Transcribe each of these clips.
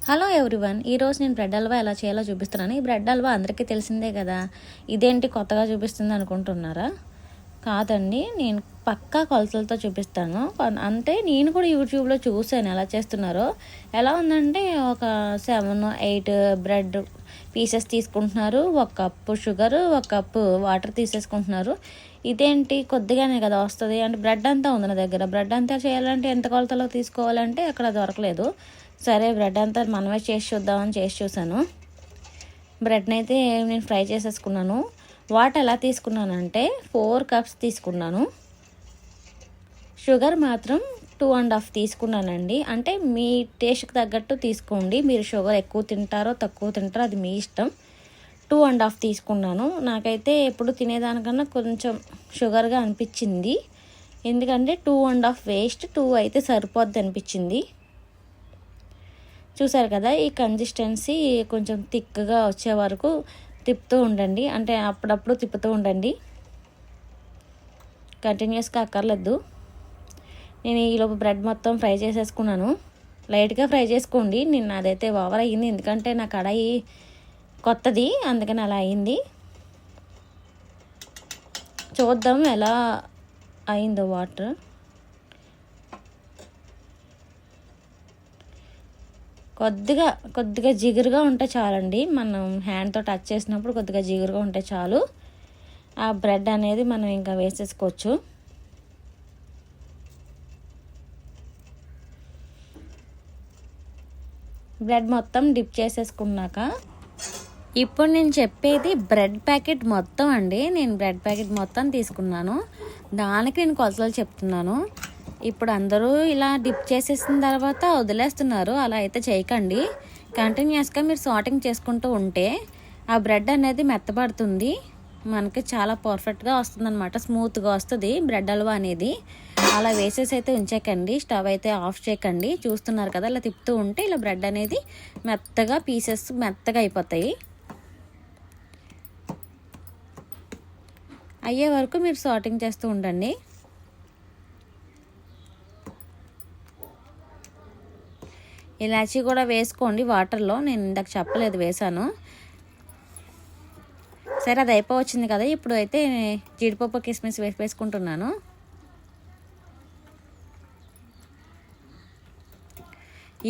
Hello everyone, ఈరోజు నేను bread halwa ఎలా చేయాలో చూపిస్తున్నాను. ఈ బ్రెడ్ హల్వా అందరికీ తెలిసిందే కదా, ఇదేంటి కొత్తగా చూపిస్తుంది అనుకుంటున్నారా? కాదండి, నేను పక్కా కొలతలతో చూపిస్తాను. అంటే నేను కూడా యూట్యూబ్లో చూసాను ఎలా చేస్తున్నారో. ఎలా ఉందంటే ఒక 7-8 బ్రెడ్ పీసెస్ తీసుకుంటున్నారు, 1 కప్పు షుగరు, 1 కప్పు వాటర్ తీసేసుకుంటున్నారు. ఇదేంటి కొద్దిగానే కదా వస్తుంది అంటే బ్రెడ్ అంతా ఉంది నా దగ్గర. బ్రెడ్ అంతా చేయాలంటే ఎంత కొలతలో తీసుకోవాలంటే అక్కడ దొరకలేదు. సరే బ్రెడ్ అంతా మనమే చేసి చూద్దామని చేసి చూసాను. బ్రెడ్ని అయితే నేను ఫ్రై చేసేసుకున్నాను. వాటర్ ఎలా తీసుకున్నానంటే 4 కప్స్ తీసుకున్నాను. షుగర్ మాత్రం 2.5 తీసుకున్నానండి. అంటే మీ టేస్ట్కి తగ్గట్టు తీసుకోండి. మీరు షుగర్ ఎక్కువ తింటారో తక్కువ తింటారో అది మీ ఇష్టం. 2.5 తీసుకున్నాను. నాకైతే ఎప్పుడు తినేదానికన్నా కొంచెం షుగర్గా అనిపించింది. ఎందుకంటే 2.5 వేస్ట్, 2 అయితే సరిపోద్ది అనిపించింది. చూసారు కదా, ఈ కన్సిస్టెన్సీ కొంచెం థిక్గా వచ్చే వరకు తిప్పుతూ ఉండండి. అంటే అప్పుడప్పుడు తిప్పుతూ ఉండండి, కంటిన్యూస్గా అక్కర్లేదు. నేను ఈలోపు బ్రెడ్ మొత్తం ఫ్రై చేసేసుకున్నాను. లైట్గా ఫ్రై చేసుకోండి. నేను అదైతే ఓవర్ అయ్యింది, ఎందుకంటే నా కడాయి కొత్తది, అందుకని అలా అయింది. చూద్దాం ఎలా అయిందో వాటర్. కొద్దిగా జిగురుగా ఉంటే చాలండి. మనం హ్యాండ్తో టచ్ చేసినప్పుడు కొద్దిగా జిగురుగా ఉంటే చాలు. ఆ బ్రెడ్ అనేది మనం ఇంకా వేసేసుకోవచ్చు. బ్రెడ్ మొత్తం డిప్ చేసేసుకున్నాక ఇప్పుడు నేను చెప్పేది బ్రెడ్ ప్యాకెట్ మొత్తం అండి. నేను బ్రెడ్ ప్యాకెట్ మొత్తం తీసుకున్నాను, దానికి నేను కొలతలు చెప్తున్నాను. ఇప్పుడు అందరూ ఇలా డిప్ చేసేసిన తర్వాత వదిలేస్తున్నారు. అలా అయితే చేయకండి. కంటిన్యూస్గా మీరు సార్టింగ్ చేసుకుంటూ ఉంటే ఆ బ్రెడ్ అనేది మెత్తబడుతుంది, మనకి చాలా పర్ఫెక్ట్గా వస్తుంది అనమాట. స్మూత్గా వస్తుంది బ్రెడ్ హల్వా అనేది. అలా వేసేసి అయితే ఉంచేకండి, స్టవ్ అయితే ఆఫ్ చేయకండి. చూస్తున్నారు కదా, ఇలా తిప్పుతూ ఉంటే ఇలా బ్రెడ్ అనేది మెత్తగా పీసెస్ మెత్తగా అయిపోతాయి. అయ్యే వరకు మీరు సార్టింగ్ చేస్తూ ఉండండి. ఇలాచీ కూడా వేసుకోండి వాటర్లో, నేను ఇందాక చెప్పలేదు, వేసాను. సరే, అది అయిపోవచ్చింది కదా, ఇప్పుడు అయితే జీడిపప్పు కిస్మిస్ వేసుకుంటున్నాను.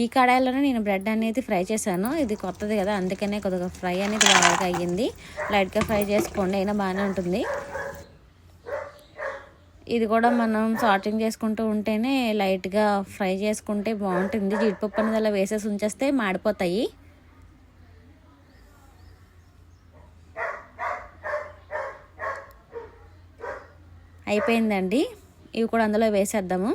ఈ కడాయిలోనే నేను బ్రెడ్ అనేది ఫ్రై చేశాను. ఇది కొత్తది కదా, అందుకనే కొద్దిగా ఫ్రై అనేది బాగా అయ్యింది. లైట్గా ఫ్రై చేసుకోండి, అయినా బాగానే ఉంటుంది. ఇది కూడా మనం సార్టింగ్ చేసుకుంటూ ఉంటేనే లైట్గా ఫ్రై చేసుకుంటే బాగుంటుంది. జీడిపప్పు అనేది అలా వేసేసి ఉంచేస్తే మాడిపోతాయి. అయిపోయిందండి, ఇవి కూడా అందులో వేసేద్దాము.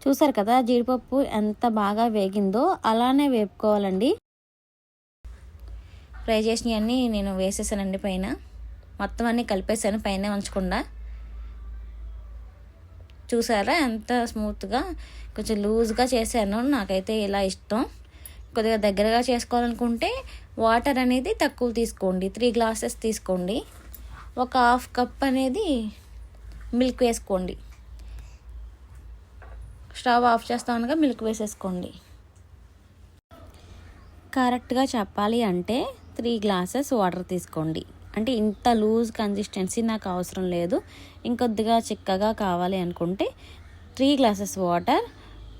చూసారు కదా, జీడిపప్పు ఎంత బాగా వేగిందో అలానే వేపుకోవాలండి. ఫ్రై చేసినవన్నీ నేను వేసేసానండి పైన, మొత్తం అన్నీ కలిపేసాను పైన ఉంచకుండా. చూసారా ఎంత స్మూత్గా, కొంచెం లూజ్గా చేశాను. నాకైతే ఇలా ఇష్టం. కొద్దిగా దగ్గరగా చేసుకోవాలనుకుంటే వాటర్ అనేది తక్కువ తీసుకోండి, 3 గ్లాసెస్ తీసుకోండి. ఒక 1/2 కప్ అనేది మిల్క్ వేసుకోండి. స్టవ్ ఆఫ్ చేస్తామనగా మిల్క్ వేసేసుకోండి. కరెక్ట్గా చెప్పాలి అంటే 3 గ్లాసెస్ వాటర్ తీసుకోండి. అంటే ఇంత లూజ్ కన్సిస్టెన్సీ నాకు అవసరం లేదు, ఇంకొద్దిగా చిక్కగా కావాలి అనుకుంటే 3 గ్లాసెస్ వాటర్,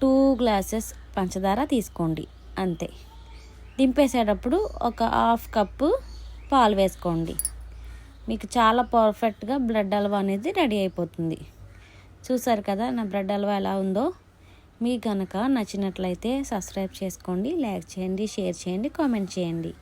2 గ్లాసెస్ పంచదార తీసుకోండి, అంతే. దింపేసేటప్పుడు ఒక 1/2 కప్పు పాలు వేసుకోండి. మీకు చాలా పర్ఫెక్ట్గా బ్రెడ్ హల్వా అనేది రెడీ అయిపోతుంది. చూసారు కదా నా బ్రెడ్ హల్వా ఎలా ఉందో. మీకు కనుక నచ్చినట్లయితే సబ్స్క్రైబ్ చేసుకోండి, లైక్ చేయండి, షేర్ చేయండి, కామెంట్ చేయండి.